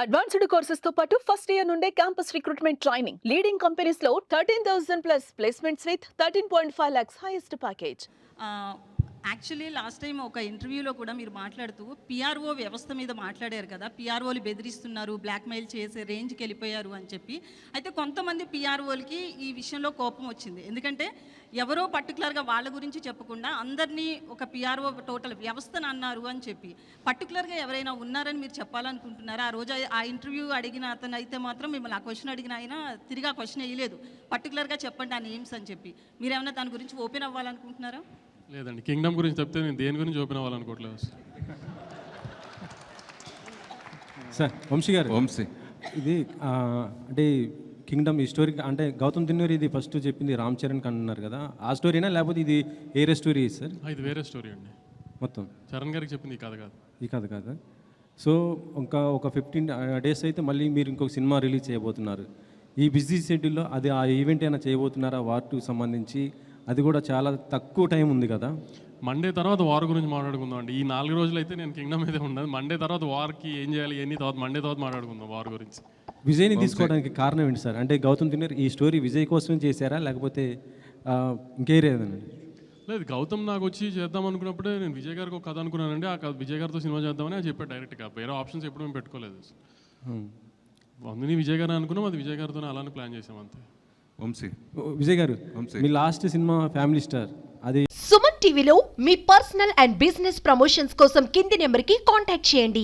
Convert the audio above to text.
Advanced courses తో పాటు first year నుండే campus recruitment training leading companies లో 13,000 plus placements with 13.5 lakhs highest package. Actually last time ఒక ఇంటర్వ్యూలో కూడా మీరు మాట్లాడుతూ పిఆర్ఓ వ్యవస్థ మీద మాట్లాడారు కదా, పిఆర్ఓలు బెదిరిస్తున్నారు, బ్లాక్మెయిల్ చేసే రేంజ్కి వెళ్ళిపోయారు అని చెప్పి. అయితే కొంతమంది పిఆర్ఓలకి ఈ విషయంలో కోపం వచ్చింది. ఎందుకంటే ఎవరో పర్టికులర్గా వాళ్ళ గురించి చెప్పకుండా అందరినీ ఒక పిఆర్ఓ టోటల్ వ్యవస్థను అన్నారు అని చెప్పి. పర్టికులర్గా ఎవరైనా ఉన్నారని మీరు చెప్పాలనుకుంటున్నారా? ఆ రోజు ఆ ఇంటర్వ్యూ అడిగిన అతను అయితే మాత్రం మిమ్మల్ని ఆ క్వశ్చన్ అడిగిన ఆయన తిరిగి ఆ క్వశ్చన్ వేయలేదు, పర్టికులర్గా చెప్పండి ఆ నేమ్స్ అని చెప్పి. మీరేమైనా దాని గురించి ఓపెన్ అవ్వాలనుకుంటున్నారా? లేదండి, కింగ్డమ్ గురించి చెప్తే నేను దేని గురించి ఓపెన్ అవ్వాలనుకోవట్లేదు సార్. వంశీ గారు, ఇది అంటే కింగ్డమ్ ఈ స్టోరీ అంటే గౌతమ్ దిన్నూరి ఇది ఫస్ట్ చెప్పింది రామ్ చరణ్ అన్నారు కదా, ఆ స్టోరీనా లేకపోతే ఇది వేరే స్టోరీ సార్? ఇది వేరే స్టోరీ అండి. మొత్తం చరణ్ గారికి చెప్పింది ఈ కథ కాదు. ఈ కథ కాదు. సో ఒక 15 days అయితే మళ్ళీ మీరు ఇంకొక సినిమా రిలీజ్ చేయబోతున్నారు. ఈ బిజీ షెడ్యూల్లో అది ఆ ఈవెంట్ అయినా చేయబోతున్నారా వార్ 2 సంబంధించి? అది కూడా చాలా తక్కువ టైం ఉంది కదా. మండే తర్వాత వార్ గురించి మాట్లాడుకుందాం అండి. ఈ 4 రోజులు అయితే నేను కింగ్డమ్ అయితే ఉండదు. మండే తర్వాత వార్కి ఏం చేయాలి ఎన్ని తర్వాత మండే తర్వాత మాట్లాడుకుందాం వార్ గురించి. విజయ్ని తీసుకోవడానికి కారణం ఏంటి సార్? అంటే గౌతమ్ దిన్నూరి ఈ స్టోరీ విజయ్ కోసం చేశారా లేకపోతే ఇంకేరేదండి? లేదు, గౌతమ్ నాకు వచ్చి చేద్దాం అనుకున్నప్పుడే నేను విజయ్ గారికి ఒక కథ అనుకున్నానండి. ఆ కథ విజయ్ గారితో సినిమా చేద్దామని అది చెప్పాడు డైరెక్ట్గా. వేరే ఆప్షన్స్ ఎప్పుడు మేము పెట్టుకోలేదు. అందుని విజయ్ గారు అనుకున్నాం, అది విజయ్ గారితో అలానే ప్లాన్ చేసాం అంతే. విజయ్ గారు, మీ లాస్ట్ సినిమా ఫ్యామిలీ స్టార్ అది సుమన్ టీవీలో మీ పర్సనల్ అండ్ బిజినెస్ ప్రమోషన్స్ కోసం కింది నెంబర్కి కాంటాక్ట్ చేయండి.